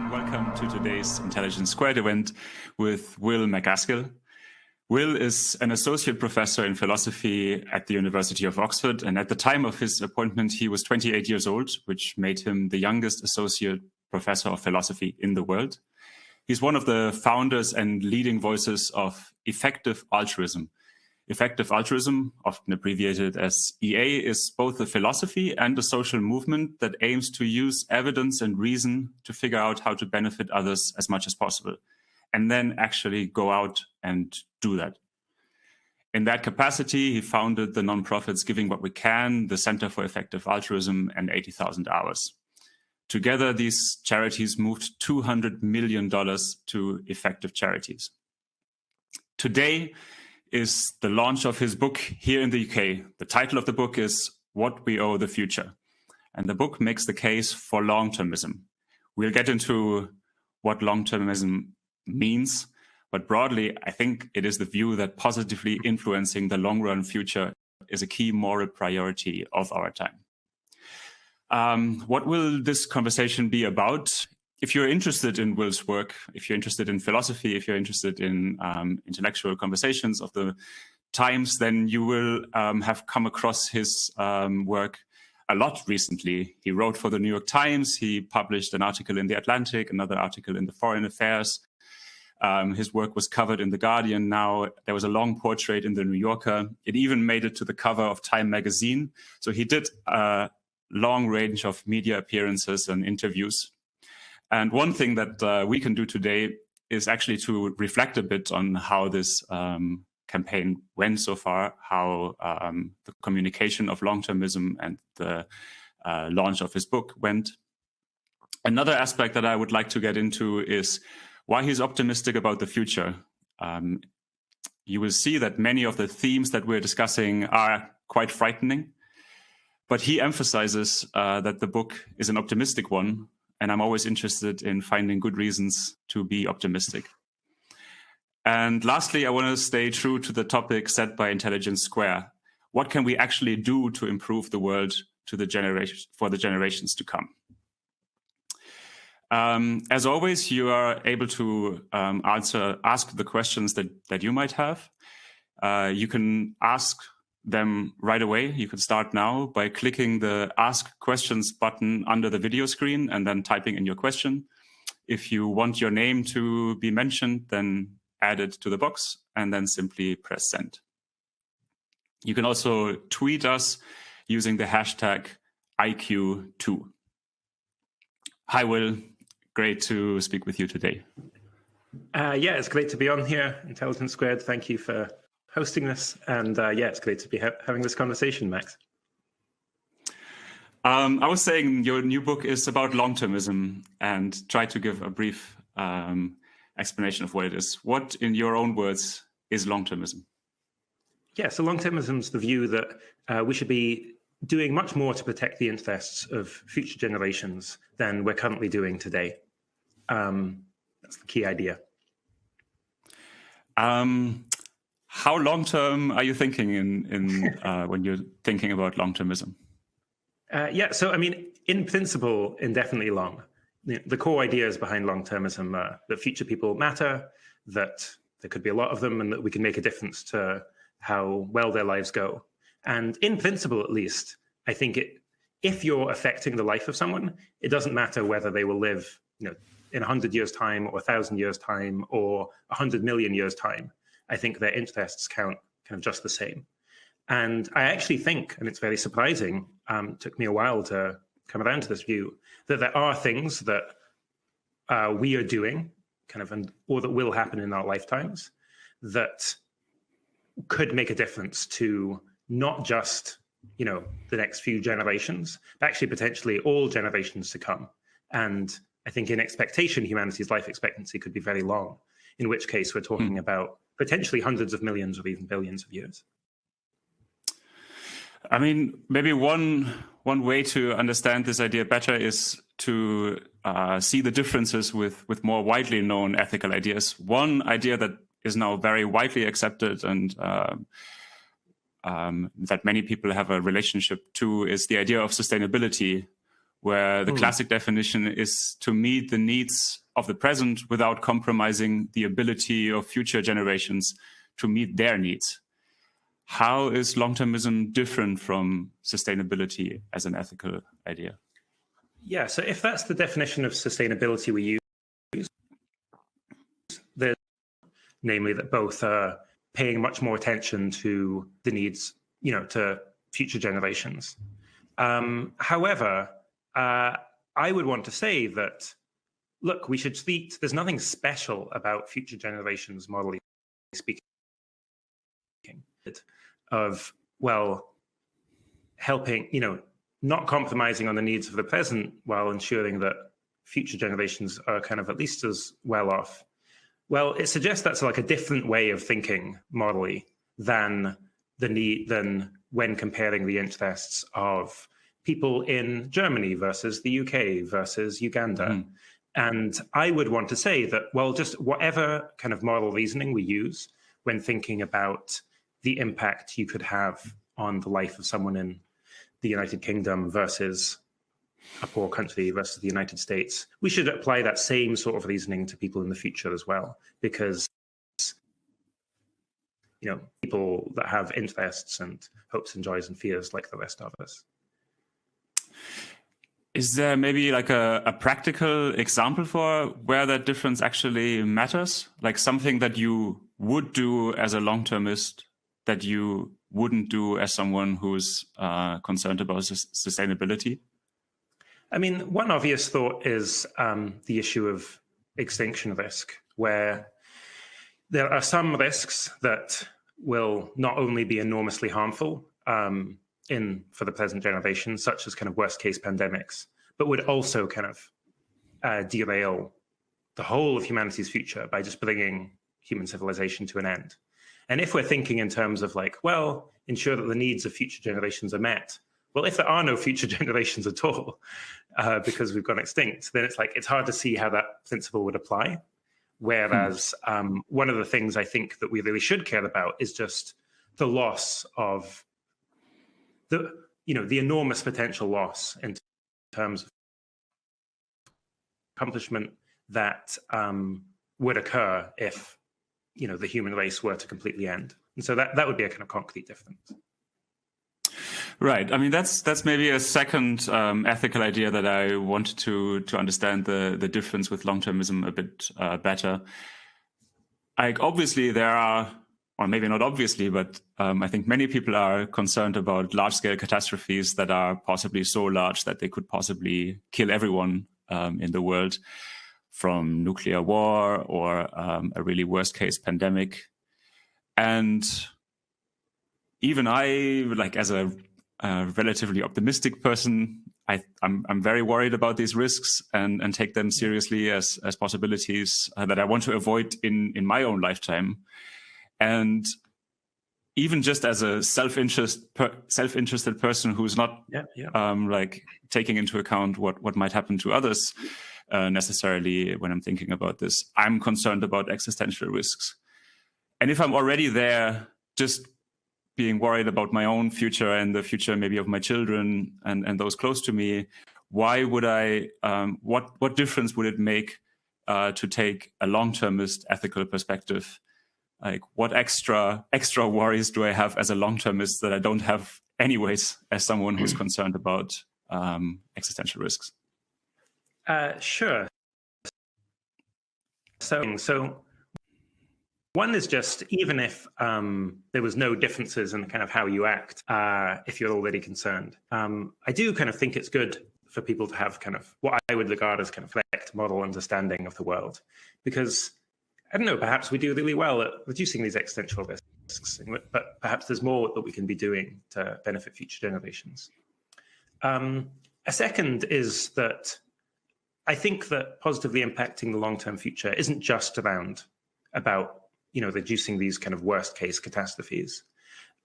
and welcome to today's Intelligence Squared event with Will MacAskill. Will is an associate professor in philosophy at the University of Oxford, and at the time of his appointment, he was 28 years old, which made him the youngest associate professor of philosophy in the world. He's one of the founders and leading voices of effective altruism. Effective altruism, often abbreviated as EA, is both a philosophy and a social movement that aims to use evidence and reason to figure out how to benefit others as much as possible, and then actually go out and do that. In that capacity, he founded the nonprofits Giving What We Can, the Center for Effective Altruism, and 80,000 Hours. Together, these charities moved $200 million to effective charities. Today is the launch of his book here in the UK. The title of the book is What We Owe the Future. And the book makes the case for long-termism. We'll get into what long-termism means, but broadly, I think it is the view that positively influencing the long-run future is a key moral priority of our time. What will this conversation be about? If you're interested in Will's work, if you're interested in philosophy, if you're interested in intellectual conversations of the times, then you will have come across his work a lot recently. He wrote for the New York Times. He published an article in The Atlantic, another article in the Foreign Affairs. His work was covered in The Guardian. Now there was a long portrait in the New Yorker. It even made it to the cover of Time magazine. So he did a long range of media appearances and interviews. And one thing that we can do today is actually to reflect a bit on how this campaign went so far, how the communication of long-termism and the launch of his book went. Another aspect that I would like to get into is why he's optimistic about the future. You will see that many of the themes that we're discussing are quite frightening, but he emphasizes that the book is an optimistic one. And I'm always interested in finding good reasons to be optimistic. And lastly, I want to stay true to the topic set by Intelligence Square. What can we actually do to improve the world for the generations to come? As always, you are able to ask the questions that you might have. You can ask them right away. You can start now by clicking the Ask Questions button under the video screen and then typing in your question. If you want your name to be mentioned, then add it to the box and then simply press send. You can also tweet us using the hashtag IQ2. Hi, Will. Great to speak with you today. Yeah, it's great to be on here, Intelligence Squared. Thank you for hosting this, and yeah, it's great to be having this conversation, Max. I was saying your new book is about long-termism, and try to give a brief explanation of what it is. What, in your own words, is long-termism? Yeah, so long-termism is the view that we should be doing much more to protect the interests of future generations than we're currently doing today. That's the key idea. How long-term are you thinking when you're thinking about long-termism? Yeah, so I mean, in principle, indefinitely long. The core ideas behind long-termism are that future people matter, that there could be a lot of them, and that we can make a difference to how well their lives go. And in principle, at least, I think if you're affecting the life of someone, it doesn't matter whether they will live, in 100 years' time, or 1,000 years' time, or 100 million years' time. I think their interests count kind of just the same. And I actually think, and it's very surprising, took me a while to come around to this view, that there are things that we are doing, or that will happen in our lifetimes, that could make a difference to not just, the next few generations, but actually potentially all generations to come. And I think in expectation, humanity's life expectancy could be very long, in which case we're talking about potentially hundreds of millions or even billions of years. I mean, maybe one way to understand this idea better is to see the differences with more widely known ethical ideas. One idea that is now very widely accepted and that many people have a relationship to is the idea of sustainability, where the classic definition is to meet the needs of the present without compromising the ability of future generations to meet their needs. How is long-termism different from sustainability as an ethical idea? Yeah, so if that's the definition of sustainability we use, there's namely that both are paying much more attention to the needs, to future generations. However, I would want to say that, look, we should speak, there's nothing special about future generations, morally speaking, of, well, helping, not compromising on the needs of the present while ensuring that future generations are kind of at least as well off. Well, it suggests that's like a different way of thinking morally than than when comparing the interests of people in Germany versus the UK versus Uganda. And I would want to say that, well, just whatever kind of moral reasoning we use when thinking about the impact you could have on the life of someone in the United Kingdom versus a poor country versus the United States, we should apply that same sort of reasoning to people in the future as well, because people that have interests and hopes and joys and fears like the rest of us. Is there maybe like a practical example for where that difference actually matters? Like something that you would do as a long-termist that you wouldn't do as someone who's concerned about sustainability? I mean, one obvious thought is the issue of extinction risk, where there are some risks that will not only be enormously harmful for the present generation, such as kind of worst case pandemics, but would also kind of derail the whole of humanity's future by just bringing human civilization to an end. And if we're thinking in terms of like, well, ensure that the needs of future generations are met, well, if there are no future generations at all, because we've gone extinct, then it's hard to see how that principle would apply. Whereas one of the things I think that we really should care about is just the loss of the enormous potential loss in terms of accomplishment that would occur if the human race were to completely end. And so that would be a kind of concrete difference. Right. I mean, that's maybe a second ethical idea that I wanted to understand the difference with long-termism a bit better. Like, obviously there are, or maybe not obviously, but I think many people are concerned about large-scale catastrophes that are possibly so large that they could possibly kill everyone in the world, from nuclear war or a really worst-case pandemic. And even I, like as a relatively optimistic person, I'm very worried about these risks and take them seriously as possibilities that I want to avoid in my own lifetime. And even just as a self-interested person who's not like taking into account what might happen to others necessarily when I'm thinking about this, I'm concerned about existential risks. And if I'm already there, just being worried about my own future and the future maybe of my children and those close to me, why would I, what difference would it make to take a long-termist ethical perspective? Like, what extra worries do I have as a long-termist that I don't have anyways as someone who's concerned about existential risks? Sure. So one is just, even if there was no differences in kind of how you act, if you're already concerned, I do kind of think it's good for people to have kind of what I would regard as kind of correct moral understanding of the world, because I don't know, perhaps we do really well at reducing these existential risks, but perhaps there's more that we can be doing to benefit future generations. A second is that I think that positively impacting the long-term future isn't just about reducing these kind of worst-case catastrophes.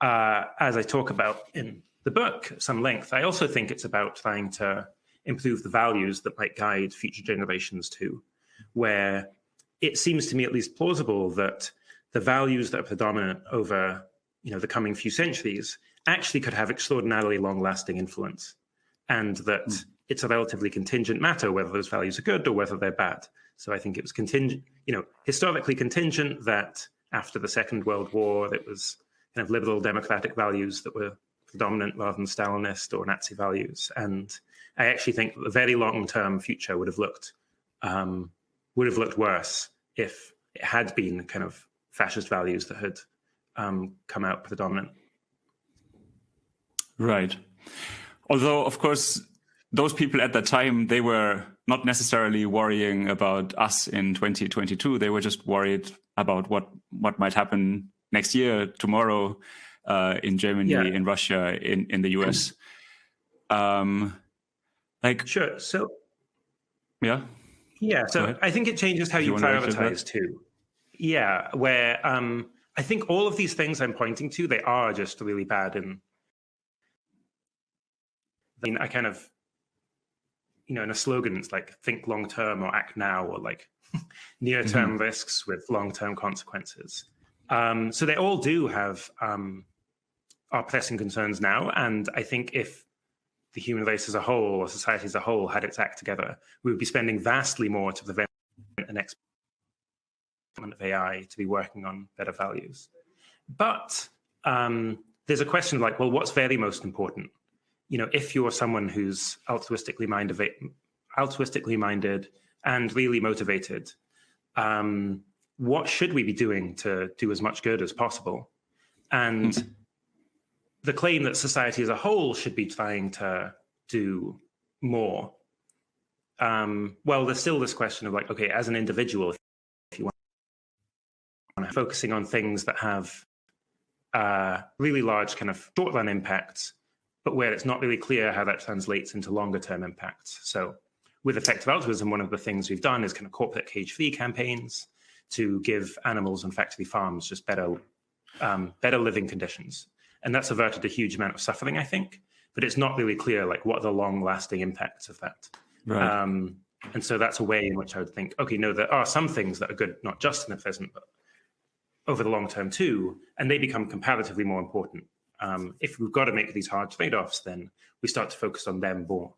As I talk about in the book at some length, I also think it's about trying to improve the values that might guide future generations too, where it seems to me at least plausible that the values that are predominant over the coming few centuries actually could have extraordinarily long-lasting influence, and that it's a relatively contingent matter whether those values are good or whether they're bad. So I think it was contingent, historically contingent that after the Second World War, it was kind of liberal democratic values that were predominant rather than Stalinist or Nazi values. And I actually think that the very long-term future would have looked worse if it had been kind of fascist values that had come out predominant. Right. Although, of course, those people at that time, they were not necessarily worrying about us in 2022. They were just worried about what might happen next year, tomorrow, in Germany, in Russia, in the US. Sure. So yeah. So I think it changes how you prioritize too. Yeah, where I think all of these things I'm pointing to, they are just really bad. And I mean, I kind of, in a slogan, it's like think long term or act now, or like near term risks with long term consequences. So they all do have are pressing concerns now. And I think if the human race as a whole or society as a whole had its act together, we would be spending vastly more to prevent an experiment of AI to be working on better values. But there's a question of like, well, what's very most important? If you're someone who's altruistically minded and really motivated, what should we be doing to do as much good as possible? And the claim that society as a whole should be trying to do more. Well, there's still this question of like, okay, as an individual, if you want to focusing on things that have really large kind of short-run impacts, but where it's not really clear how that translates into longer-term impacts. So with effective altruism, one of the things we've done is kind of corporate cage-free campaigns to give animals on factory farms just better living conditions. And that's averted a huge amount of suffering, I think, but it's not really clear like what are the long-lasting impacts of that. Right. And so that's a way in which I would think, okay, no, there are some things that are good, not just in the present, but over the long term too, and they become comparatively more important. If we've got to make these hard trade-offs, then we start to focus on them more.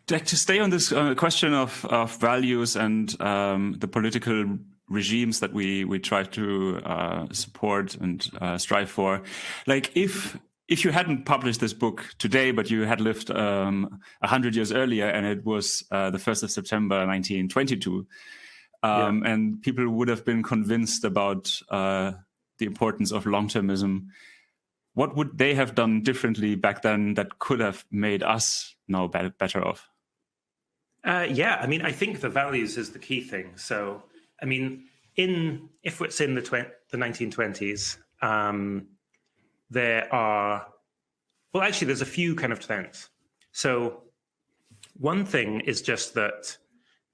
To stay on this question of values and the political regimes that we try to support and strive for, like if you hadn't published this book today, but you had lived 100 years earlier, and it was the 1st of September 1922, and people would have been convinced about the importance of long-termism, what would they have done differently back then that could have made us now better off? I mean, I think the values is the key thing. So, I mean, if it's in the 1920s, there's a few kind of trends. So one thing is just that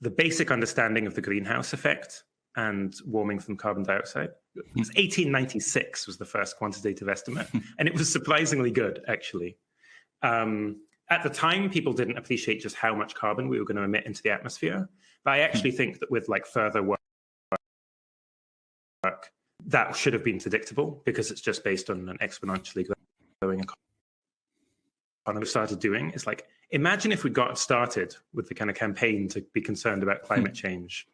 the basic understanding of the greenhouse effect and warming from carbon dioxide, 1896 was the first quantitative estimate, and it was surprisingly good, actually. At the time, people didn't appreciate just how much carbon we were going to emit into the atmosphere. But I actually think that with like further work, that should have been predictable because it's just based on an exponentially growing economy. We started doing is like, imagine if we got started with the kind of campaign to be concerned about climate change,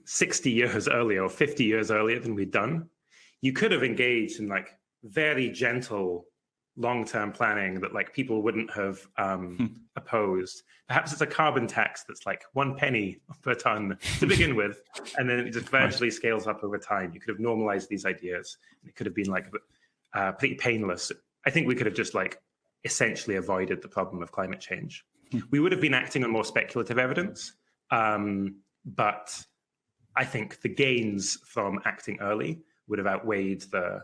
60 years earlier or 50 years earlier than we'd done. You could have engaged in like very gentle long-term planning that like people wouldn't have opposed. Perhaps it's a carbon tax that's like 1 penny per ton to begin with, and then it just gradually scales up over time. You could have normalized these ideas, and it could have been like pretty painless. I think we could have just like essentially avoided the problem of climate change. We would have been acting on more speculative evidence, but I think the gains from acting early would have outweighed the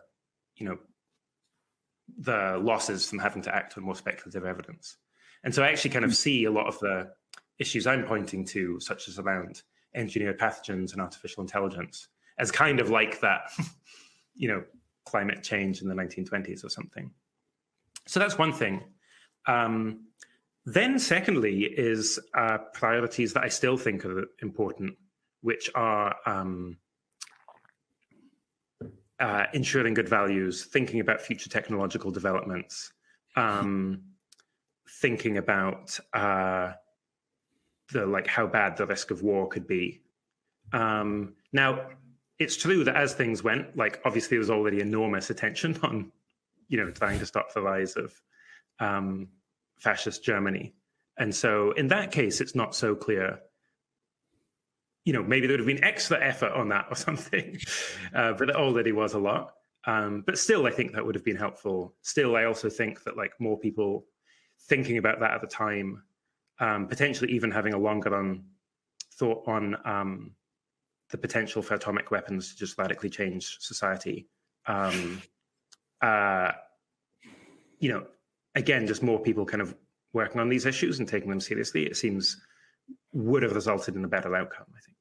losses from having to act on more speculative evidence. And so I actually kind of see a lot of the issues I'm pointing to, such as around engineered pathogens and artificial intelligence, as kind of like that, climate change in the 1920s or something. So that's one thing. Then secondly is priorities that I still think are important, which are ensuring good values, thinking about future technological developments, thinking about how bad the risk of war could be. Now, it's true that as things went, like obviously there was already enormous attention on, trying to stop the rise of fascist Germany. And so in that case, it's not so clear. Maybe there would have been extra effort on that or something, but it already was a lot. But still, I think that would have been helpful. Still, I also think that more people thinking about that at the time, potentially even having a longer run thought on the potential for atomic weapons to just radically change society. Again, just more people kind of working on these issues and taking them seriously, it seems would have resulted in a better outcome, I think.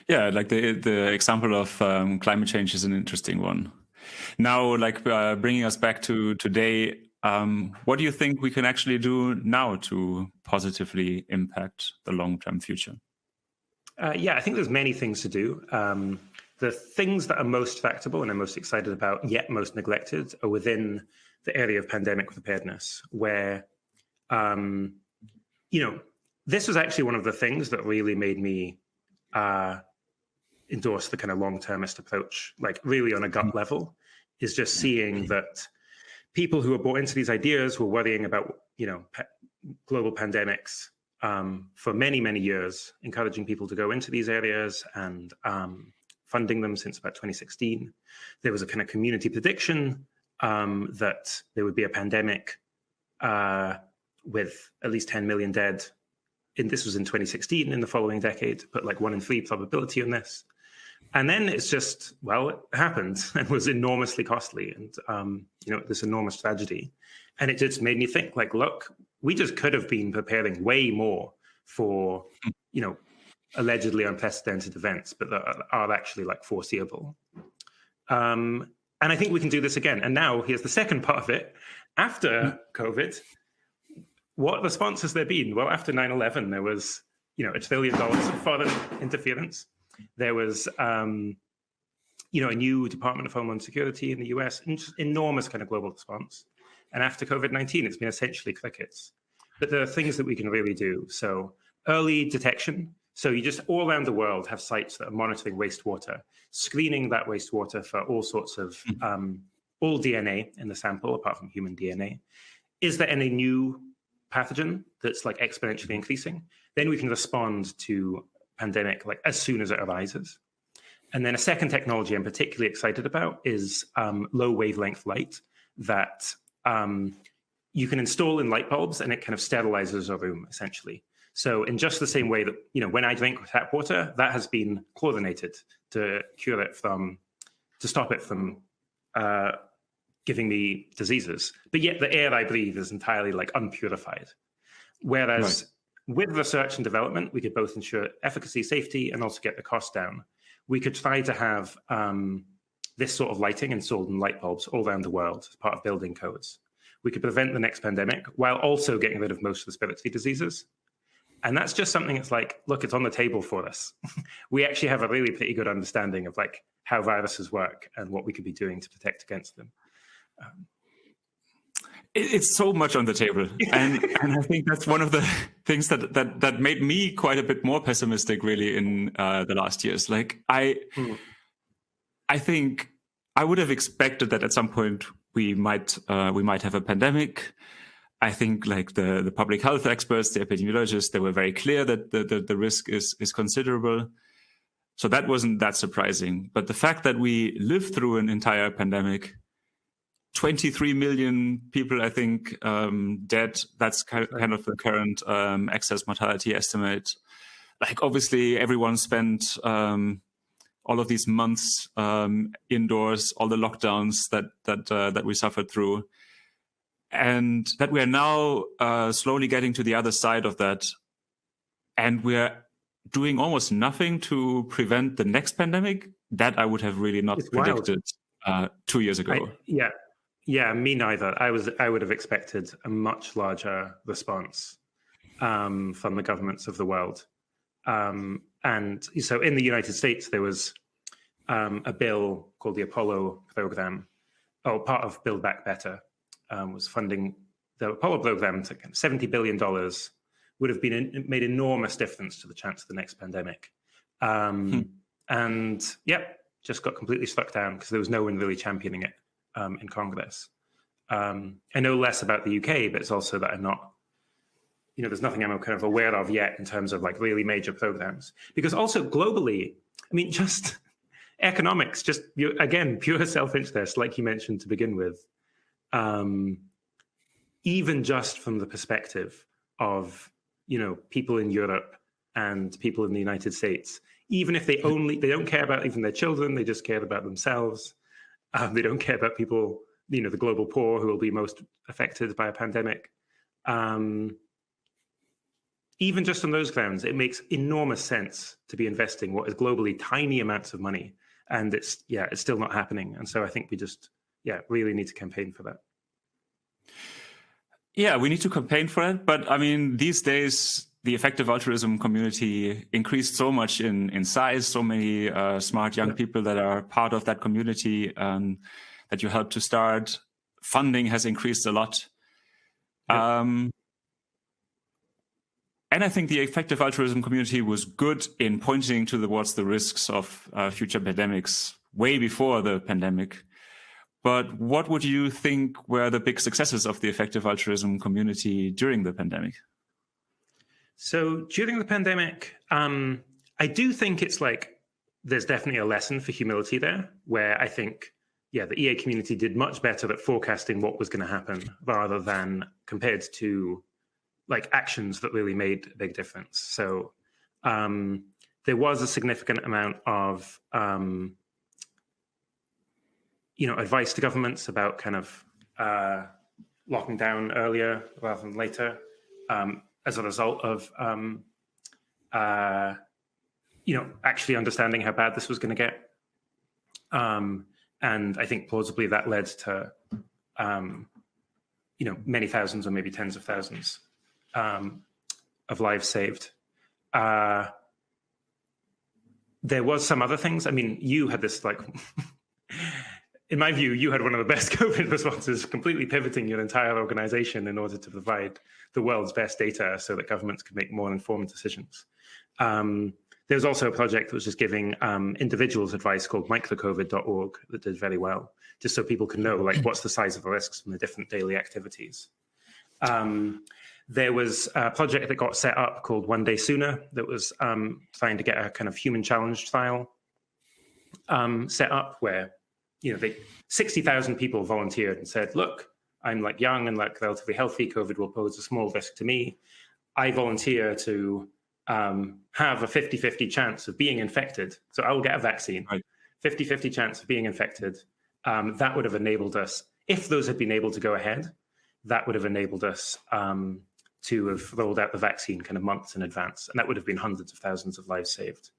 Yeah, like the example of climate change is an interesting one. Now, bringing us back to today, what do you think we can actually do now to positively impact the long-term future? I think there's many things to do. The things that are most tractable and I'm most excited about, yet most neglected, are within the area of pandemic preparedness, where, this was actually one of the things that really made me endorse the kind of long-termist approach, really on a gut level, is just seeing that people who were bought into these ideas were worrying about, global pandemics for many, many years, encouraging people to go into these areas and funding them since about 2016. There was a kind of community prediction that there would be a pandemic with at least 10 million dead. This was in 2016, in the following decade, but 1 in 3 probability on this. And then it's just, it happened and was enormously costly and, this enormous tragedy. And it just made me think, look, we just could have been preparing way more for, allegedly unprecedented events, but that are actually foreseeable. And I think we can do this again. And now here's the second part of it. After COVID, what response has there been? Well, after 9/11, there was, $1 trillion of foreign interference. There was, a new Department of Homeland Security in the US, and just enormous kind of global response. And after COVID-19, it's been essentially crickets. But there are things that we can really do. So early detection. So you just all around the world have sites that are monitoring wastewater, screening that wastewater for all sorts of, all DNA in the sample, apart from human DNA. Is there any new pathogen that's exponentially increasing? Then we can respond to pandemic as soon as it arises. And then a second technology I'm particularly excited about is low wavelength light that you can install in light bulbs, and it kind of sterilizes a room essentially. So in just the same way that, when I drink tap water, that has been chlorinated to cure it to stop it from giving me diseases. But yet the air I breathe is entirely unpurified. Whereas with research and development, we could both ensure efficacy, safety, and also get the cost down. We could try to have this sort of lighting installed in light bulbs all around the world as part of building codes. We could prevent the next pandemic while also getting rid of most of the respiratory diseases. And that's just something that's look, it's on the table for us. We actually have a really pretty good understanding of how viruses work and what we could be doing to protect against them. It's so much on the table. And I think that's one of the things that made me quite a bit more pessimistic really in the last years. I think I would have expected that at some point we might have a pandemic. I think the public health experts, the epidemiologists, they were very clear that the risk is considerable. So that wasn't that surprising. But the fact that we lived through an entire pandemic, 23 million people, I think, dead, that's kind of the current excess mortality estimate. Obviously, everyone spent all of these months indoors, all the lockdowns that we suffered through. And that we are now slowly getting to the other side of that. And we're doing almost nothing to prevent the next pandemic. That I would have really not predicted 2 years ago. Yeah, me neither. I would have expected a much larger response from the governments of the world. And so in the United States, there was a bill called the Apollo program, part of Build Back Better, was funding the Apollo program to $70 billion would have made enormous difference to the chance of the next pandemic. And just got completely struck down because there was no one really championing it in Congress. I know less about the UK, but it's also that I'm not, there's nothing I'm kind of aware of yet in terms of like really major programs. Because also globally, I mean, just economics, again, pure self-interest, like you mentioned to begin with, even just from the perspective of, people in Europe and people in the United States, even if they don't care about even their children, they just care about themselves. They don't care about people, the global poor who will be most affected by a pandemic. Even just on those grounds, it makes enormous sense to be investing what is globally tiny amounts of money. And it's still not happening. And so I think we just, really need to campaign for that. Yeah, we need to campaign for it. But I mean, these days, the effective altruism community increased so much in size, so many smart young people that are part of that community that you help to start. Funding has increased a lot. And I think the effective altruism community was good in pointing towards the risks of future pandemics way before the pandemic. But what would you think were the big successes of the effective altruism community during the pandemic? So during the pandemic, I do think it's like there's definitely a lesson for humility there, where I think, the EA community did much better at forecasting what was going to happen rather than compared to like actions that really made a big difference. So there was a significant amount of advice to governments about kind of locking down earlier rather than later as a result of actually understanding how bad this was going to get. And I think plausibly that led to many thousands or maybe tens of thousands of lives saved. There was some other things. I mean, you had this in my view, you had one of the best COVID responses, completely pivoting your entire organization in order to provide the world's best data so that governments could make more informed decisions. There was also a project that was just giving individuals advice called microcovid.org that did very well, just so people can know what's the size of the risks from the different daily activities. There was a project that got set up called One Day Sooner that was trying to get a kind of human challenge trial set up where 60,000 people volunteered and said, look, I'm young and relatively healthy. COVID will pose a small risk to me. I volunteer to have a 50-50 chance of being infected. So I will get a vaccine, 50-50 chance of being infected. That would have enabled us, if those had been able to go ahead, that would have enabled us to have rolled out the vaccine kind of months in advance. And that would have been hundreds of thousands of lives saved.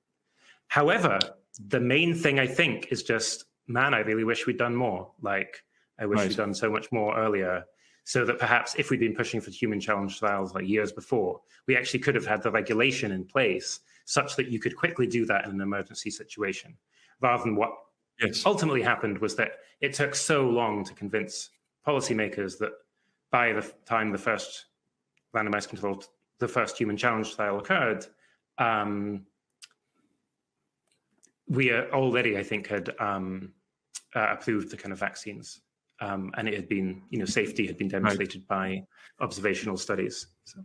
However, the main thing I think is just, man, I really wish we'd done more. I wish we'd done so much more earlier, so that perhaps if we'd been pushing for human challenge trials years before, we actually could have had the regulation in place such that you could quickly do that in an emergency situation, rather than what ultimately happened was that it took so long to convince policymakers that by the time the first randomized controlled, the first human challenge trial occurred, we already, I think, had approved the kind of vaccines. And it had been, safety had been demonstrated by observational studies. So.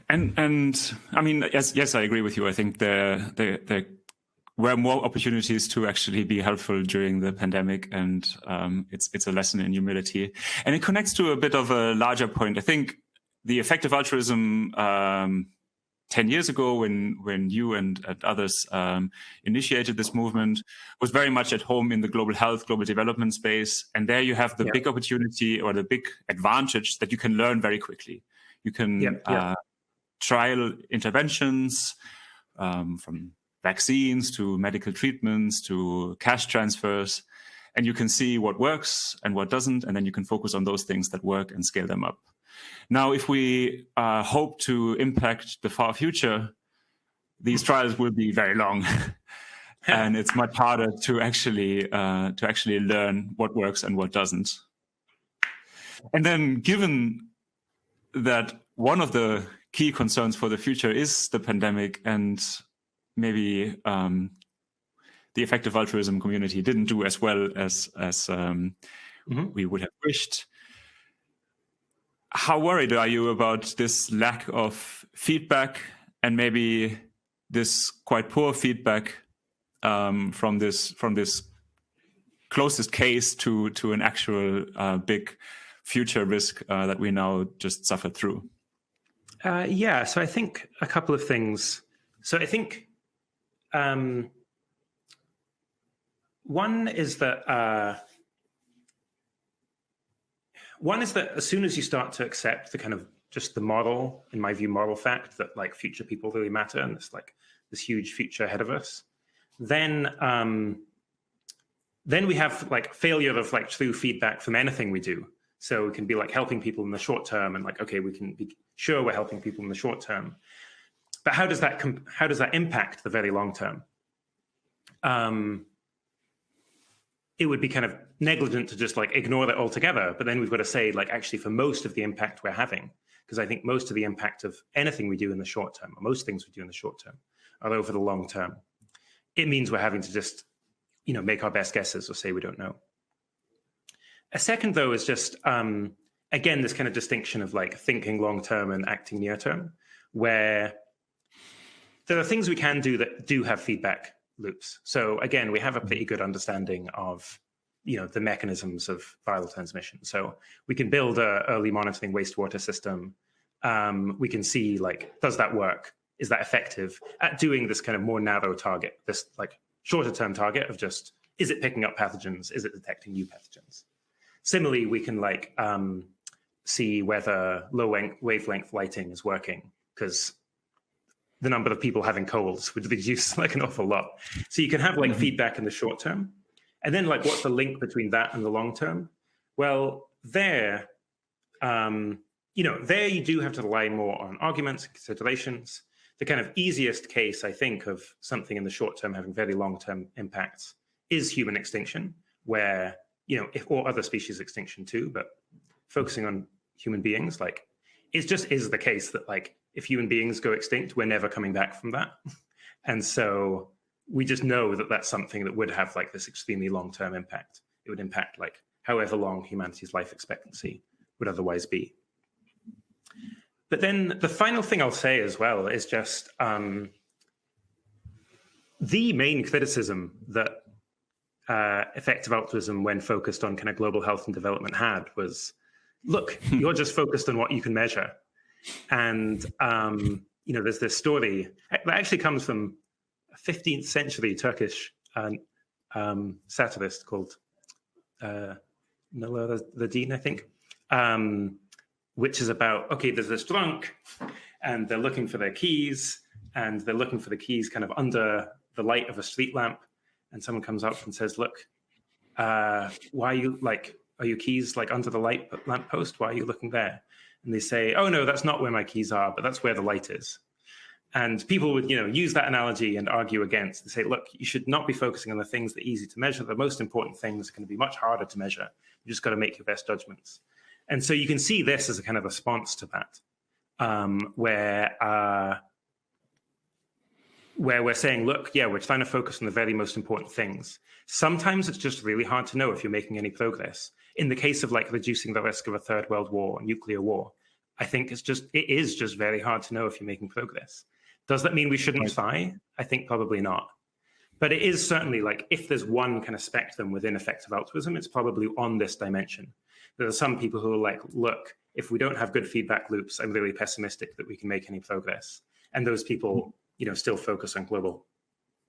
And I mean, yes, I agree with you. I think there were more opportunities to actually be helpful during the pandemic, and it's a lesson in humility. And it connects to a bit of a larger point. I think the effective altruism 10 years ago, when you and others initiated this movement, was very much at home in the global health, global development space. And there you have the big opportunity or the big advantage that you can learn very quickly. You can trial interventions from vaccines to medical treatments to cash transfers, and you can see what works and what doesn't, and then you can focus on those things that work and scale them up. Now, if we hope to impact the far future, these trials will be very long, and it's much harder to actually learn what works and what doesn't. And then given that one of the key concerns for the future is the pandemic, and maybe the effective altruism community didn't do as well as we would have wished. How worried are you about this lack of feedback, and maybe this quite poor feedback from this closest case to an actual big future risk that we now just suffered through? Yeah, so I think a couple of things. So I think one is that as soon as you start to accept the kind of just the model, in my view, moral fact that like future people really matter, and it's like this huge future ahead of us, then we have like failure of like true feedback from anything we do. So it can be like helping people in the short term, and like, okay, we can be sure we're helping people in the short term, but how does that impact the very long term? It would be kind of negligent to just like ignore that altogether. But then we've got to say, like, actually, for most of the impact we're having, because I think most of the impact of anything we do in the short term, or most things we do in the short term, are over the long term. It means we're having to just, make our best guesses or say we don't know. A second, though, is just, again, this kind of distinction of like thinking long term and acting near term, where there are things we can do that do have feedback loops. So again, we have a pretty good understanding of, the mechanisms of viral transmission. So we can build a early monitoring wastewater system. We can see, like, does that work? Is that effective at doing this kind of more narrow target, this like shorter term target of just, is it picking up pathogens? Is it detecting new pathogens? Similarly, we can like see whether low wavelength lighting is working, because the number of people having colds would reduce like an awful lot. So you can have like feedback in the short term. And then like, what's the link between that and the long term? Well, there you do have to rely more on arguments and considerations. The kind of easiest case, I think, of something in the short term having very long-term impacts is human extinction, where, or other species extinction too, but focusing on human beings, like, it just is the case that like, if human beings go extinct, we're never coming back from that. And so we just know that that's something that would have like this extremely long-term impact. It would impact like however long humanity's life expectancy would otherwise be. But then the final thing I'll say as well is just the main criticism that effective altruism, when focused on kind of global health and development, had was, look, you're just focused on what you can measure. And, there's this story that actually comes from a 15th century Turkish satirist called Nila Radin, I think, which is about, okay, there's this drunk and they're looking for their keys, and they're looking for the keys kind of under the light of a street lamp. And someone comes up and says, look, why are you like, are your keys like under the lamp post? Why are you looking there? And they say, oh no, that's not where my keys are, but that's where the light is. And people would, use that analogy and argue against. They say, look, you should not be focusing on the things that are easy to measure. The most important things are going to be much harder to measure. You just got to make your best judgments. And so you can see this as a kind of response to that, where we're saying, look, yeah, we're trying to focus on the very most important things. Sometimes it's just really hard to know if you're making any progress. In the case of like reducing the risk of a third world war, nuclear war, I think it is just very hard to know if you're making progress. Does that mean we shouldn't try? I think probably not. But it is certainly like, if there's one kind of spectrum within effective altruism, it's probably on this dimension. There are some people who are like, look, if we don't have good feedback loops, I'm really pessimistic that we can make any progress. And those people, still focus on global,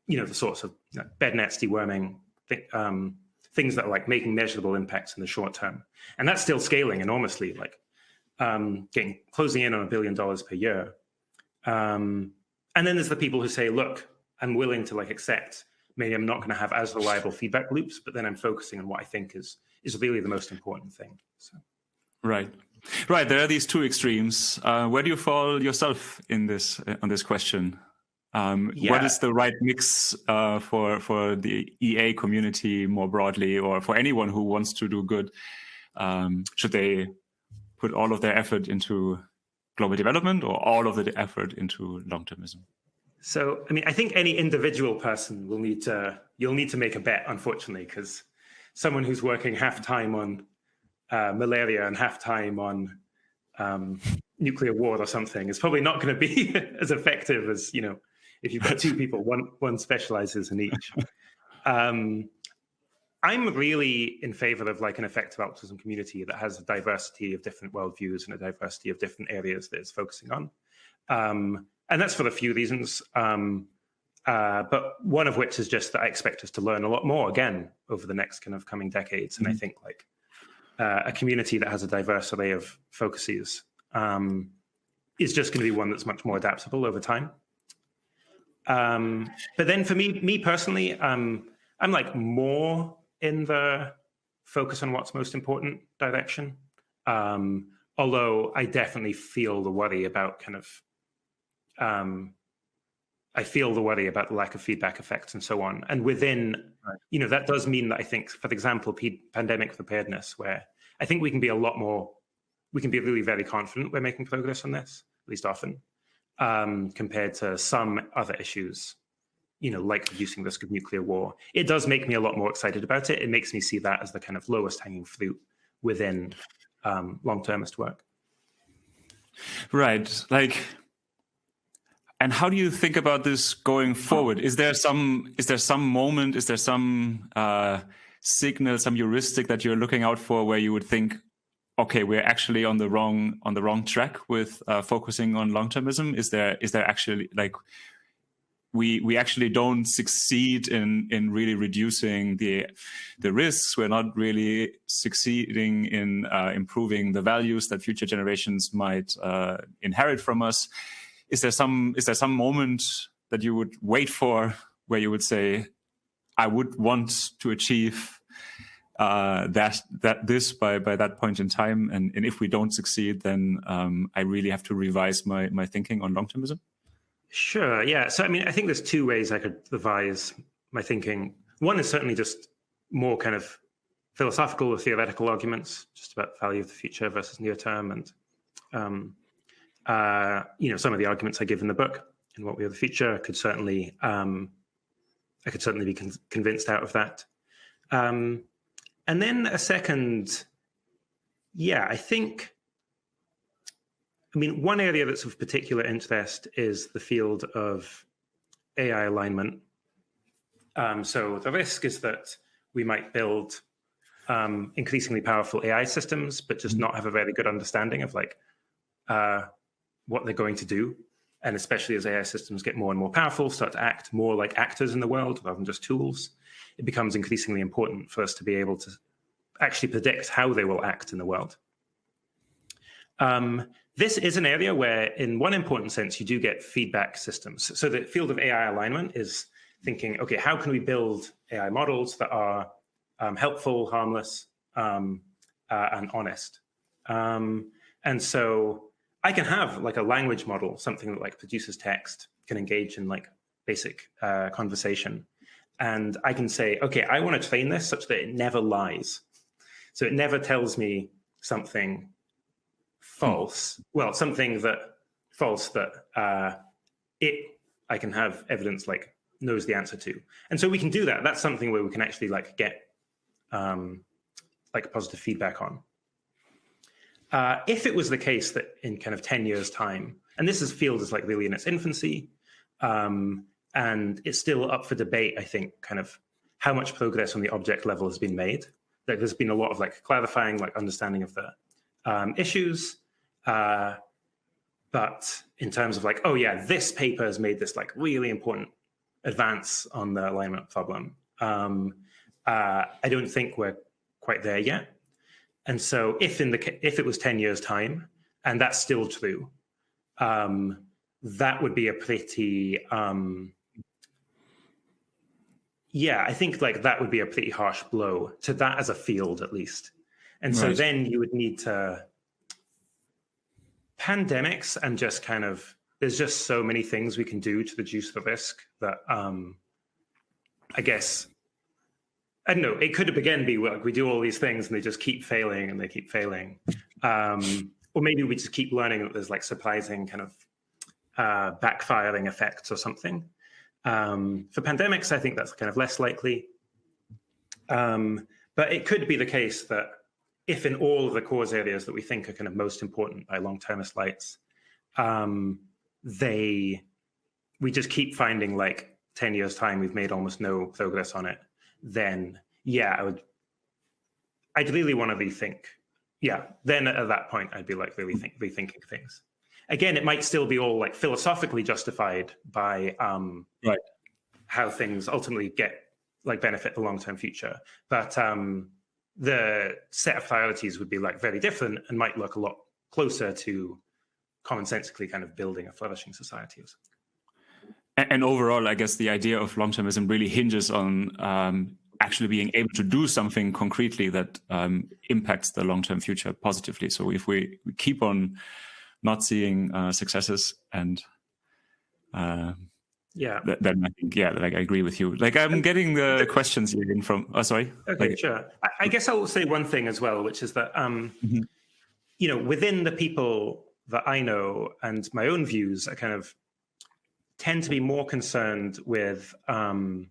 the sorts of bed nets, deworming, things that are like making measurable impacts in the short term. And that's still scaling enormously, like closing in on $1 billion per year. And then there's the people who say, look, I'm willing to like accept, maybe I'm not going to have as reliable feedback loops, but then I'm focusing on what I think is really the most important thing. So. Right. There are these two extremes. Where do you fall yourself in this on this question? What is the right mix for the EA community more broadly, or for anyone who wants to do good? Should they put all of their effort into global development or all of the effort into long-termism? So, I mean, I think any individual person you'll need to make a bet, unfortunately, because someone who's working half time on malaria and half time on nuclear war or something is probably not going to be as effective as, if you've got two people, one specializes in each. I'm really in favor of like an effective altruism community that has a diversity of different worldviews and a diversity of different areas that it's focusing on. And that's for a few reasons. But one of which is just that I expect us to learn a lot more, again, over the next kind of coming decades. And I think like a community that has a diverse array of focuses is just going to be one that's much more adaptable over time. But then for me personally, I'm like more in the focus on what's most important direction. Although I definitely feel the worry about I feel the worry about the lack of feedback effects and so on. And within, that does mean that I think, for example, pandemic preparedness, where I think we can be really very confident we're making progress on this, at least often, compared to some other issues, like reducing risk of nuclear war. It does make me a lot more excited about it. It makes me see that as the kind of lowest hanging fruit within long-termist work. Right. And how do you think about this going forward? Is there some moment, is there some signal, some heuristic that you're looking out for where you would think, okay, we're actually on the wrong track with focusing on long-termism? Is there actually like we actually don't succeed in really reducing the risks? We're not really succeeding in improving the values that future generations might inherit from us. Is there some moment that you would wait for where you would say, I would want to achieve this by that point in time, and if we don't succeed, then I really have to revise my thinking on long-termism? Sure, yeah. So I mean, I think there's two ways I could revise my thinking. One is certainly just more kind of philosophical or theoretical arguments, just about value of the future versus near term, and some of the arguments I give in the book and what we are the future could certainly I could certainly be convinced out of that. And then a second, one area that's of particular interest is the field of AI alignment. So the risk is that we might build increasingly powerful AI systems, but just not have a very good understanding of what they're going to do. And especially as AI systems get more and more powerful, start to act more like actors in the world rather than just tools, it becomes increasingly important for us to be able to actually predict how they will act in the world. This is an area where, in one important sense, you do get feedback systems. So the field of AI alignment is thinking, okay, how can we build AI models that are helpful, harmless, and honest? And so I can have like a language model, something that like produces text, can engage in like basic conversation. And I can say, okay, I want to train this such that it never lies. So it never tells me something false. Well, something that false that I can have evidence like knows the answer to. And so we can do that. That's something where we can actually like get like positive feedback on. If it was the case that in kind of 10 years time, and this field is like really in its infancy, and it's still up for debate, I think, kind of how much progress on the object level has been made. Like, there's been a lot of like clarifying, like understanding of the issues. But in terms of like, oh yeah, this paper has made this like really important advance on the alignment problem. I don't think we're quite there yet. And so if it was 10 years time, and that's still true, that would be a pretty, I think like that would be a pretty harsh blow to that as a field, at least. And so then you would need to, pandemics and just kind of, there's just so many things we can do to reduce the risk that I guess I don't know, it could again be like we do all these things and they just keep failing and they keep failing. Or maybe we just keep learning that there's like surprising kind of backfiring effects or something. For pandemics, I think that's kind of less likely. But it could be the case that if in all of the cause areas that we think are kind of most important by long-termist lights, we just keep finding like 10 years time, we've made almost no progress on it, then yeah, I'd really want to rethink. Yeah, then at that point, I'd be like really rethinking things. Again, it might still be all like philosophically justified by how things ultimately get like benefit the long-term future. But the set of priorities would be like very different and might look a lot closer to commonsensically kind of building a flourishing society. And overall, I guess the idea of long-termism really hinges on actually being able to do something concretely that impacts the long-term future positively. So if we keep on not seeing successes, and then I think, like I agree with you. Like I'm getting the questions even from, sorry. Okay, sure. I guess I'll say one thing as well, which is that, you know, within the people that I know and my own views, I kind of tend to be more concerned with, you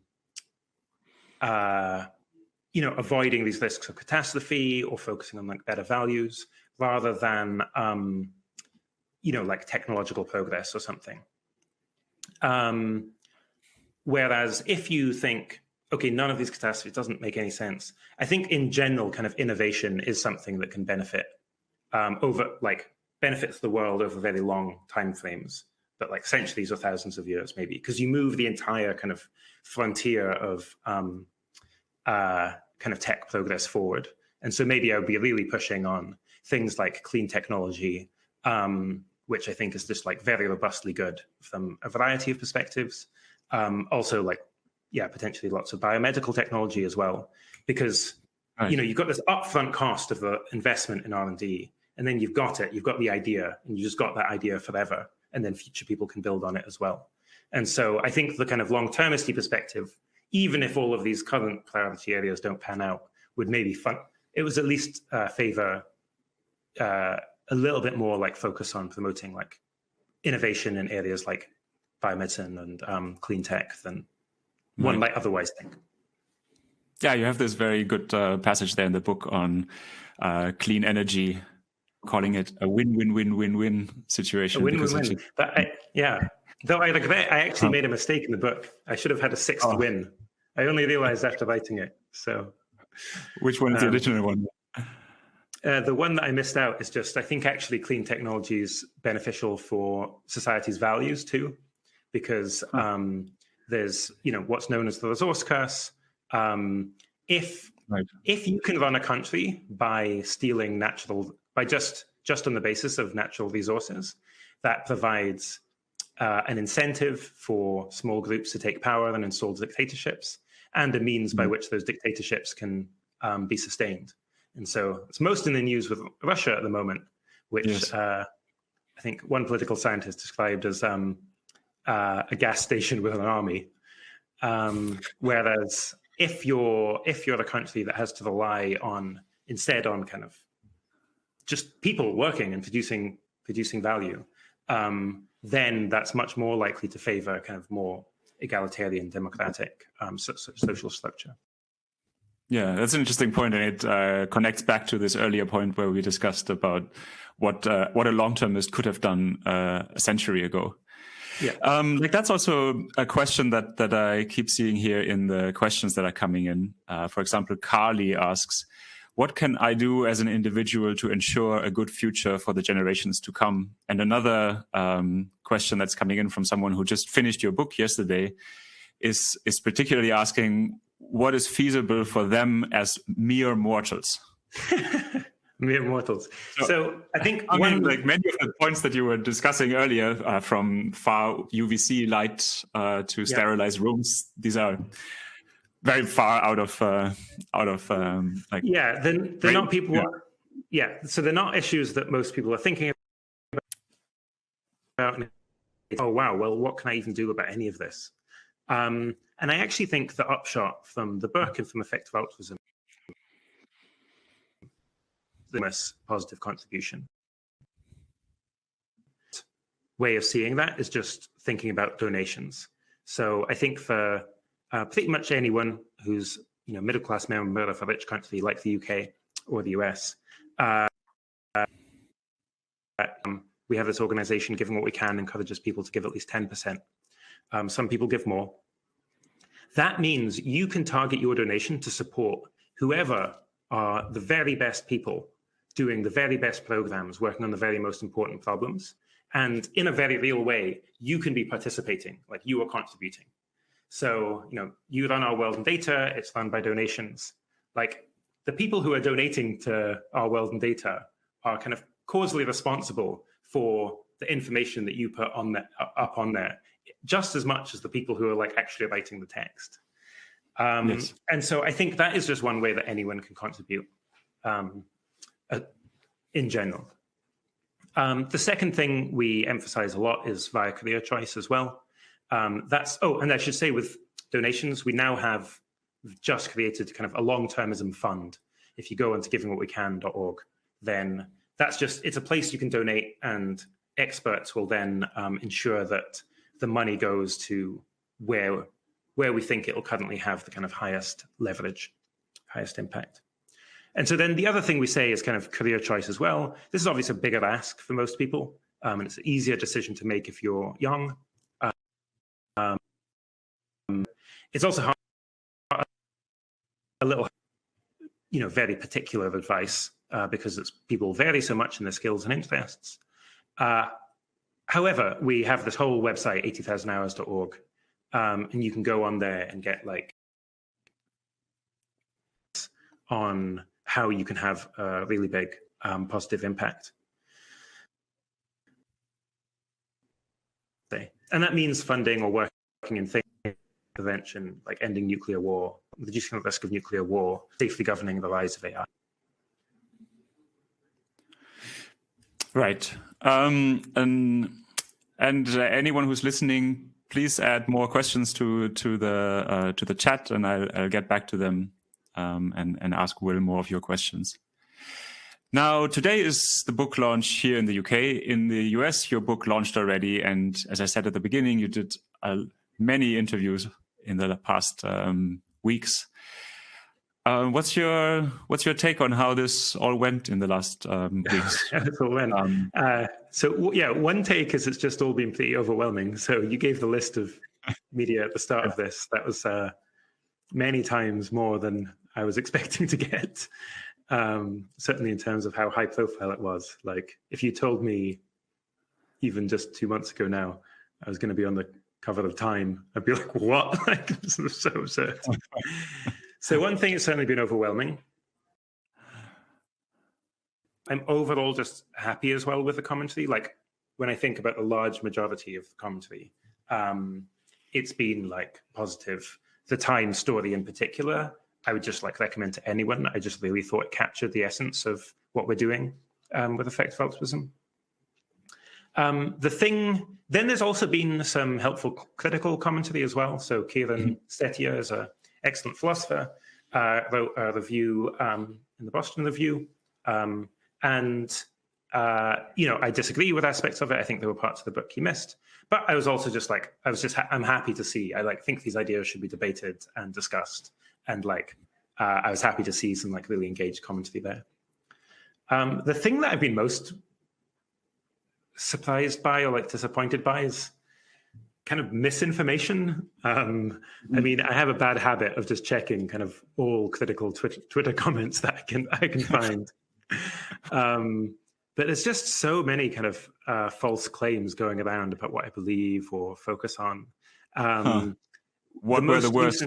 know, avoiding these risks of catastrophe or focusing on like better values rather than, you know, like technological progress or something. Whereas if you think, okay, none of these catastrophes doesn't make any sense, I think in general, kind of innovation is something that can benefit benefits the world over very long time frames, but like centuries or thousands of years maybe, because you move the entire kind of frontier of kind of tech progress forward. And so maybe I would be really pushing on things like clean technology, which I think is just like very robustly good from a variety of perspectives. Also like, yeah, potentially lots of biomedical technology as well, because, you know, you've got this upfront cost of the investment in R&D, and then you've got the idea, and you just got that idea forever. And then future people can build on it as well. And so I think the kind of long-termisty perspective, even if all of these current priority areas don't pan out, would maybe it was at least favor a little bit more like focus on promoting like innovation in areas like biomedicine and clean tech than one might otherwise think. Yeah, you have this very good passage there in the book on clean energy, calling it a win-win-win-win-win situation. A win-win-win. Though I regret, I actually made a mistake in the book. I should have had a sixth win. I only realized after writing it. So, which one is the original one? The one that I missed out is just, I think actually clean technology is beneficial for society's values too, because there's, you know, what's known as the resource curse. If you can run a country by stealing by just on the basis of natural resources, that provides an incentive for small groups to take power and install dictatorships, and a means by which those dictatorships can be sustained. And so it's most in the news with Russia at the moment, which I think one political scientist described as a gas station with an army. Whereas if you're a country that has to rely instead on kind of just people working and producing value, then that's much more likely to favor kind of more egalitarian, democratic social structure. Yeah, that's an interesting point, and it connects back to this earlier point where we discussed about what a long-termist could have done a century ago. Yeah, like that's also a question that I keep seeing here in the questions that are coming in. For example, Carly asks, "What can I do as an individual to ensure a good future for the generations to come?" And another question that's coming in from someone who just finished your book yesterday is particularly asking, what is feasible for them as mere mortals? Mere mortals. So I think like many of the points that you were discussing earlier, from far UVC light to sterilize rooms, these are very far out of like. Yeah, they're not people. So they're not issues that most people are thinking about. Oh wow, well, what can I even do about any of this? And I actually think the upshot from the book and from effective altruism the most positive contribution. Way of seeing that is just thinking about donations. So I think for pretty much anyone who's middle-class member of a rich country like the UK or the US, we have this organization, Giving What We Can, encourages people to give at least 10%. Some people give more. That means you can target your donation to support whoever are the very best people doing the very best programs, working on the very most important problems. And in a very real way, you can be participating, like you are contributing. So, you run our World in Data, it's run by donations. Like the people who are donating to our World in Data are kind of causally responsible for the information that you put on up on there, just as much as the people who are like actually writing the text. Yes. And so I think that is just one way that anyone can contribute in general. The second thing we emphasize a lot is via career choice as well. And I should say with donations, we now have just created kind of a long-termism fund. If you go onto givingwhatwecan.org, then it's a place you can donate, and experts will then ensure that the money goes to where we think it will currently have the kind of highest leverage, highest impact. And so then the other thing we say is kind of career choice as well. This is obviously a bigger ask for most people, and it's an easier decision to make if you're young. It's also hard, a little, very particular advice because people vary so much in their skills and interests. However, we have this whole website, 80,000hours.org, and you can go on there and get on how you can have a really big positive impact. And that means funding or working in things prevention, like ending nuclear war, reducing the risk of nuclear war, safely governing the rise of AI. Right. And anyone who's listening, please add more questions to the chat, and I'll get back to them and ask Will more of your questions. Now, today is the book launch here in the UK. In the US, your book launched already, and as I said at the beginning, you did many interviews in the past weeks. What's your take on how this all went in the last weeks? It all went. One take is it's just all been pretty overwhelming. So you gave the list of media at the start of this. That was many times more than I was expecting to get. Certainly in terms of how high profile it was. Like if you told me even just 2 months ago now, I was going to be on the cover of Time, I'd be like, what? Like, this is so absurd. So one thing, it's certainly been overwhelming. I'm overall just happy as well with the commentary. Like when I think about the large majority of the commentary, it's been like positive. The Time story in particular, I would just recommend to anyone. I just really thought it captured the essence of what we're doing with effective altruism. Then there's also been some helpful critical commentary as well. So Kieran Stettier is an excellent philosopher, wrote a review in the Boston Review. I disagree with aspects of it. I think there were parts of the book he missed. But I was also just I'm happy to see. I think these ideas should be debated and discussed. And I was happy to see some really engaged commentary there. The thing that I've been most surprised by or disappointed by is kind of misinformation. I mean, I have a bad habit of just checking kind of all critical Twitter comments that I can find. But there's just so many kind of false claims going around about what I believe or focus on. What were the worst?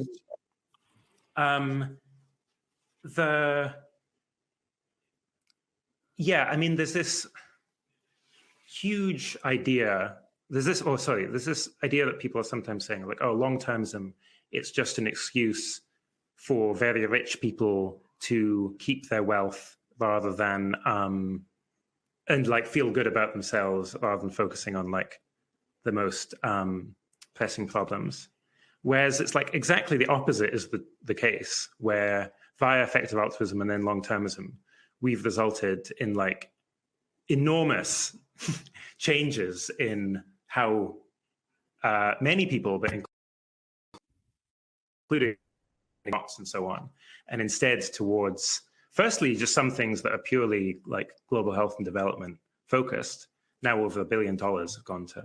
There's this huge idea. There's this idea that people are sometimes saying long-termism, it's just an excuse for very rich people to keep their wealth rather than and feel good about themselves rather than focusing on the most pressing problems. Whereas it's like exactly the opposite is the case, where via effective altruism and then long-termism, we've resulted in like enormous changes in how many people, but including bots and so on, and instead towards, firstly, just some things that are purely like global health and development focused. Now over $1 billion have gone to,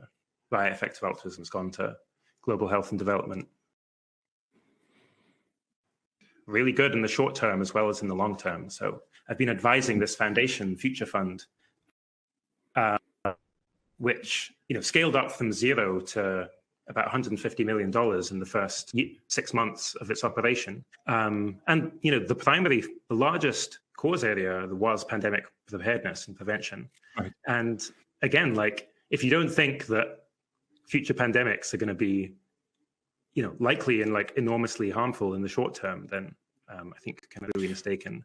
via effective altruism, has gone to global health and development. Really good in the short term as well as in the long term. So I've been advising this foundation, Future Fund, which scaled up from zero to about $150 million in the first 6 months of its operation. And the largest cause area was pandemic preparedness and prevention. Right. And again, like if you don't think that future pandemics are going to be likely and like enormously harmful in the short term, then I think you're kind of really mistaken.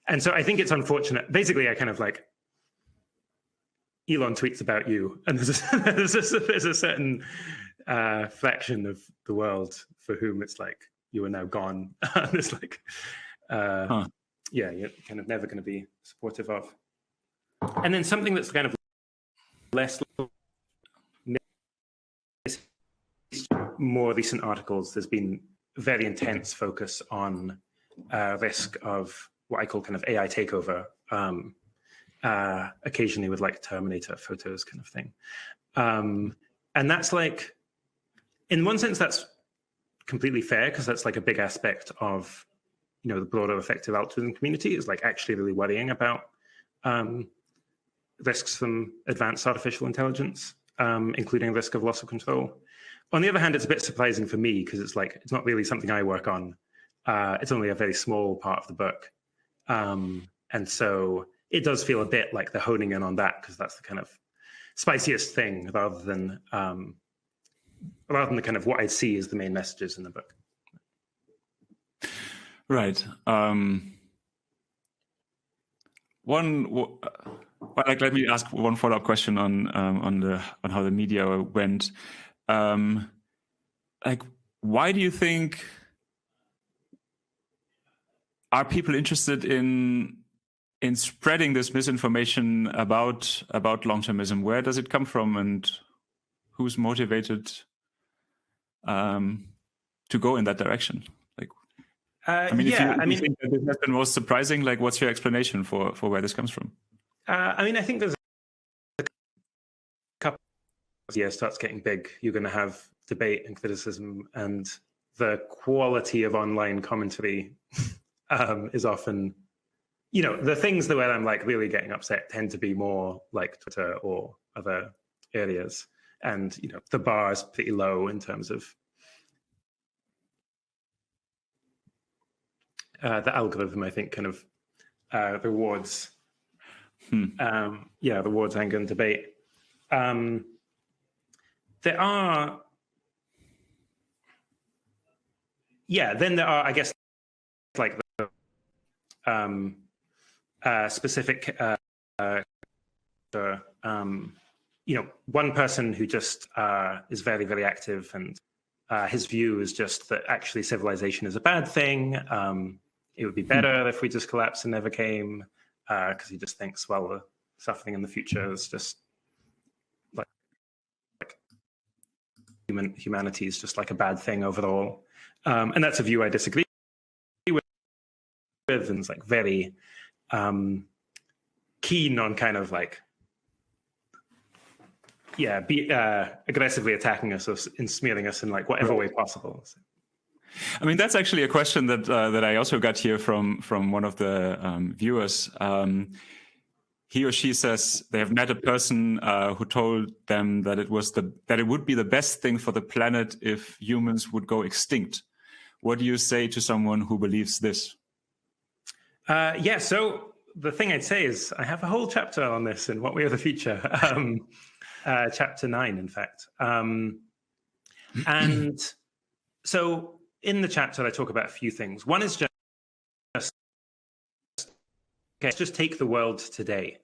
And so I think it's unfortunate. Basically, I kind of like, Elon tweets about you, and there's a certain fraction of the world for whom it's like you are now gone. And it's like, yeah, you're kind of never going to be supportive of. And then something that's kind of less, more recent articles, there's been very intense focus on risk of what I call kind of AI takeover, occasionally with like Terminator photos kind of thing. And that's like, in one sense, that's completely fair because that's like a big aspect of, the broader effective altruism community is like actually really worrying about risks from advanced artificial intelligence, including risk of loss of control. On the other hand, it's a bit surprising for me because it's like, it's not really something I work on. It's only a very small part of the book. And so it does feel a bit like they're honing in on that because that's the kind of spiciest thing rather than the kind of what I see as the main messages in the book. Right. Let me ask one follow-up question on how the media went. Why do you think are people interested in spreading this misinformation about long-termism? Where does it come from, and who's motivated to go in that direction? If you think that this has been most surprising, what's your explanation for where this comes from? I think there's a couple of years starts getting big. You're going to have debate and criticism, and the quality of online commentary is often, the things that where I'm like really getting upset tend to be more like Twitter or other areas. And, the bar is pretty low in terms of the algorithm, I think, kind of rewards, rewards anger and debate. There are, then there are, I guess, like the specific, one person who just is very, very active, and his view is just that actually civilization is a bad thing. It would be better if we just collapsed and never came, because he just thinks, well, the suffering in the future is just like humanity is just like a bad thing overall. And that's a view I disagree with, and it's like very keen on kind of like, aggressively attacking us and smearing us in like whatever way possible. So. That's actually a question that I also got here from one of the viewers. He or she says they have met a person who told them that it would be the best thing for the planet if humans would go extinct. What do you say to someone who believes this? So the thing I'd say is I have a whole chapter on this in What We Are the Future. Chapter 9, in fact. And so in the chapter, I talk about a few things. One is just take the world today,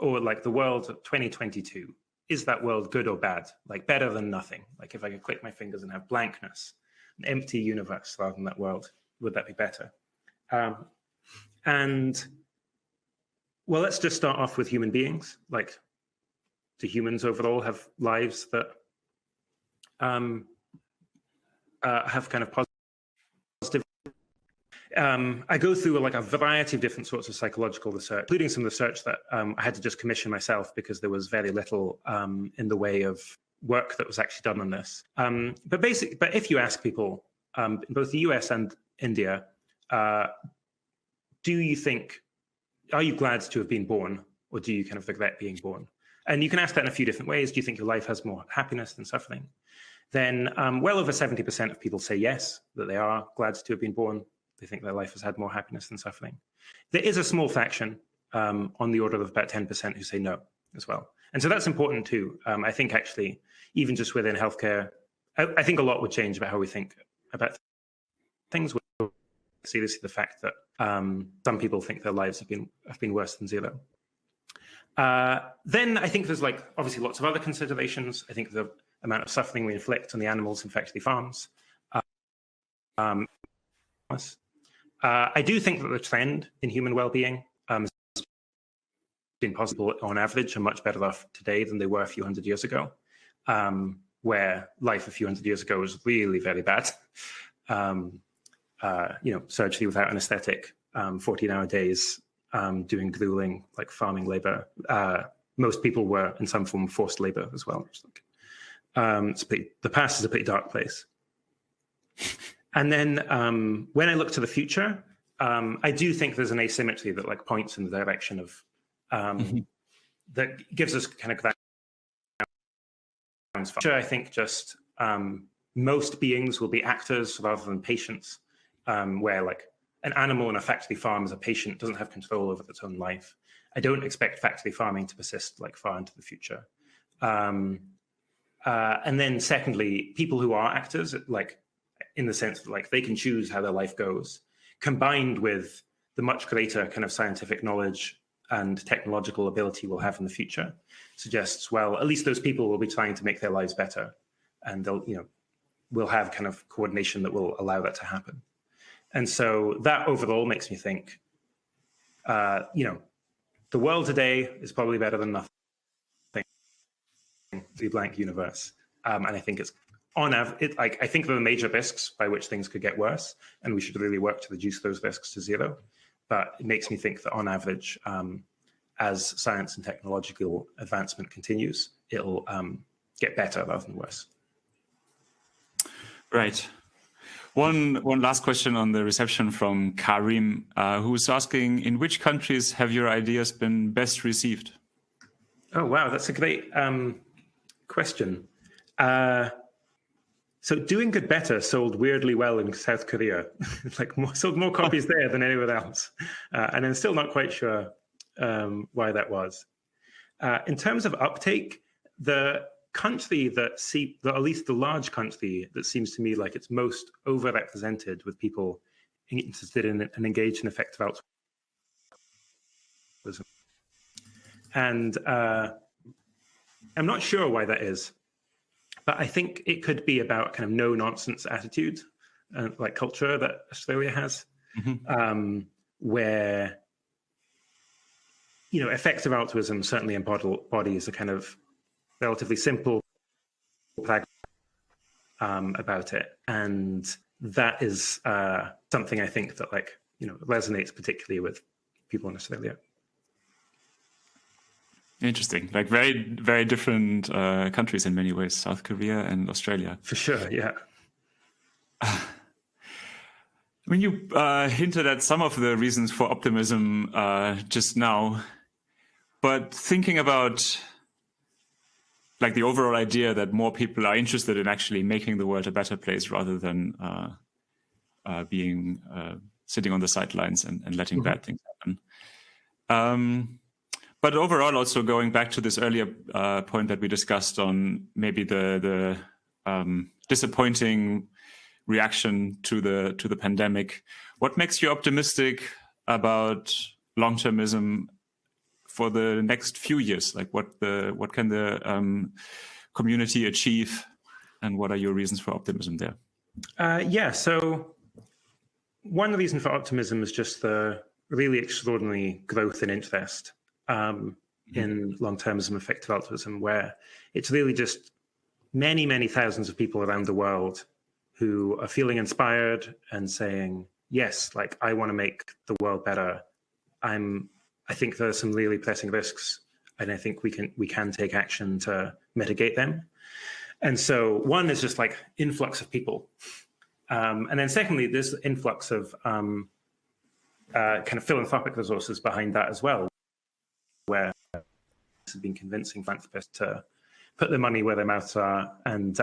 or like the world 2022. Is that world good or bad? Like better than nothing? Like if I could click my fingers and have blankness, an empty universe rather than that world, would that be better? And well, let's just start off with human beings. Like, do humans overall have lives that have kind of positive? I go through like a variety of different sorts of psychological research, including some research that I had to just commission myself because there was very little in the way of work that was actually done on this. But if you ask people in both the US and India, do you think, are you glad to have been born, or do you kind of regret being born? And you can ask that in a few different ways. Do you think your life has more happiness than suffering? Then well over 70% of people say yes, that they are glad to have been born. They think their life has had more happiness than suffering. There is a small fraction on the order of about 10% who say no as well. And so that's important too. I think actually, even just within healthcare, I think a lot would change about how we think about things. Seriously, the fact that some people think their lives have been worse than zero. Then I think there's like obviously lots of other considerations. I think the amount of suffering we inflict on the animals in factory farms. I do think that the trend in human well-being has been possible. On average, are much better off today than they were a few hundred years ago, where life a few hundred years ago was really very bad. Surgery without anesthetic, 14-hour days, doing grueling like farming labor. Most people were in some form of forced labor as well. The past is a pretty dark place. And then when I look to the future, I do think there's an asymmetry that like points in the direction of that gives us kind of grounds. I think just most beings will be actors rather than patients, where like an animal in a factory farm as a patient doesn't have control over its own life. I don't expect factory farming to persist like far into the future. And then secondly, people who are actors, like in the sense that like they can choose how their life goes, combined with the much greater kind of scientific knowledge and technological ability we'll have in the future, suggests, well, at least those people will be trying to make their lives better, and they'll, we'll have kind of coordination that will allow that to happen. And so that overall makes me think, the world today is probably better than nothing. The blank universe, and I think it's on average. I think there are major risks by which things could get worse, and we should really work to reduce those risks to zero. But it makes me think that on average, as science and technological advancement continues, it'll get better rather than worse. Right. One last question on the reception from Karim, who's asking, in which countries have your ideas been best received? Oh, wow, that's a great question. So Doing Good Better sold weirdly well in South Korea, sold more copies there than anywhere else. And I'm still not quite sure why that was. In terms of uptake, the country that at least the large country that seems to me like it's most overrepresented with people interested in and engaged in effective altruism. And I'm not sure why that is, but I think it could be about kind of no nonsense attitude, like culture that Australia has, where effective altruism certainly embodies a kind of relatively simple about it, and that is something I think that resonates particularly with people in Australia. Interesting. Like very, very different countries in many ways, South Korea and Australia. For sure, yeah. When you hinted at some of the reasons for optimism just now, but thinking about like the overall idea that more people are interested in actually making the world a better place rather than being sitting on the sidelines and letting bad things happen. But overall, also going back to this earlier point that we discussed on maybe the disappointing reaction to the pandemic, what makes you optimistic about long-termism for the next few years? Like what can the community achieve, and what are your reasons for optimism there? Yeah, so one reason for optimism is just the really extraordinary growth in interest in long-termism, effective altruism, where it's really just many, many thousands of people around the world who are feeling inspired and saying, yes, like I want to make the world better. I think there are some really pressing risks, and I think we can take action to mitigate them. And so one is just like influx of people. And then secondly, there's influx of kind of philanthropic resources behind that as well, where has been convincing philanthropists to put their money where their mouths are and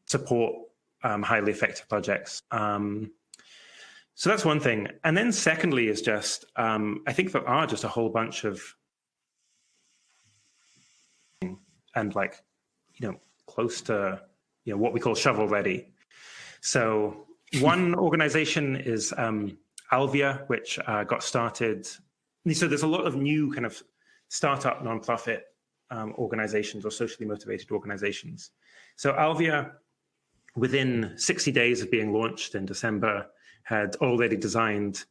support highly effective projects. So that's one thing. And then secondly is just, I think there are just a whole bunch of, and like, close to, what we call shovel ready. So one organization is Alvia, which got started. So there's a lot of new kind of startup nonprofit organizations or socially motivated organizations. So Alvia, within 60 days of being launched in December, had already designed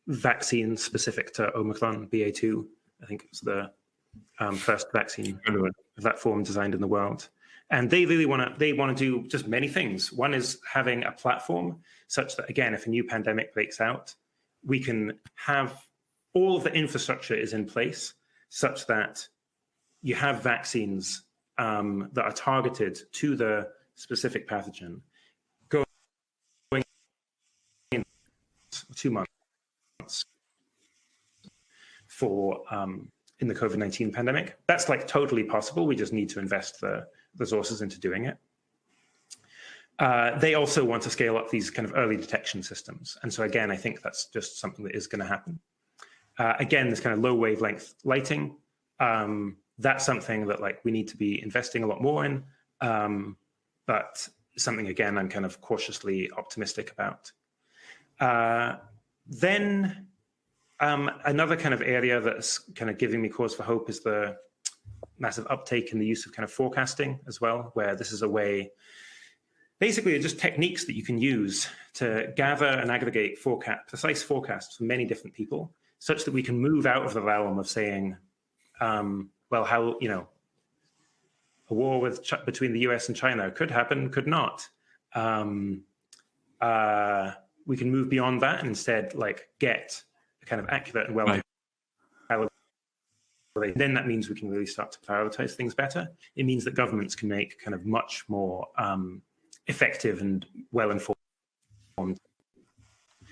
vaccines specific to Omicron BA2. I think it was the first vaccine of that form designed in the world. And they really want to do just many things. One is having a platform such that, again, if a new pandemic breaks out, we can have all of the infrastructure is in place such that you have vaccines that are targeted to the specific pathogen going in 2 months for in the COVID-19 pandemic. That's like totally possible. We just need to invest the resources into doing it. They also want to scale up these kind of early detection systems. And so again, I think that's just something that is going to happen. Again, this kind of low wavelength lighting, that's something that like we need to be investing a lot more in, but something, again, I'm kind of cautiously optimistic about. Then another kind of area that's kind of giving me cause for hope is the massive uptake in the use of kind of forecasting as well, where this is a way, basically just techniques that you can use to gather and aggregate precise forecasts from many different people, such that we can move out of the realm of saying, well, how, a war between the US and China could happen, could not. We can move beyond that and instead like get a kind of accurate and well then that means we can really start to prioritize things better. It means that governments can make kind of much more effective and well-informed.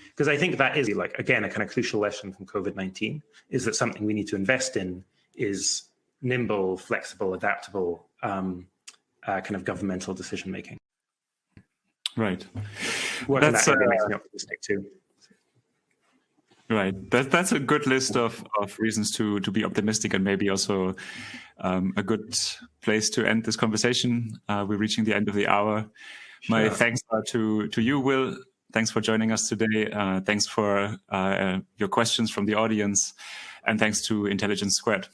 Because I think that is like, again, a kind of crucial lesson from COVID-19 is that something we need to invest in is nimble, flexible, adaptable kind of governmental decision-making. Right. Working that area makes me optimistic too. Right. That's a good list of reasons to be optimistic, and maybe also a good place to end this conversation. We're reaching the end of the hour. Sure. My thanks are to you, Will. Thanks for joining us today. Thanks for your questions from the audience. And thanks to Intelligence Squared.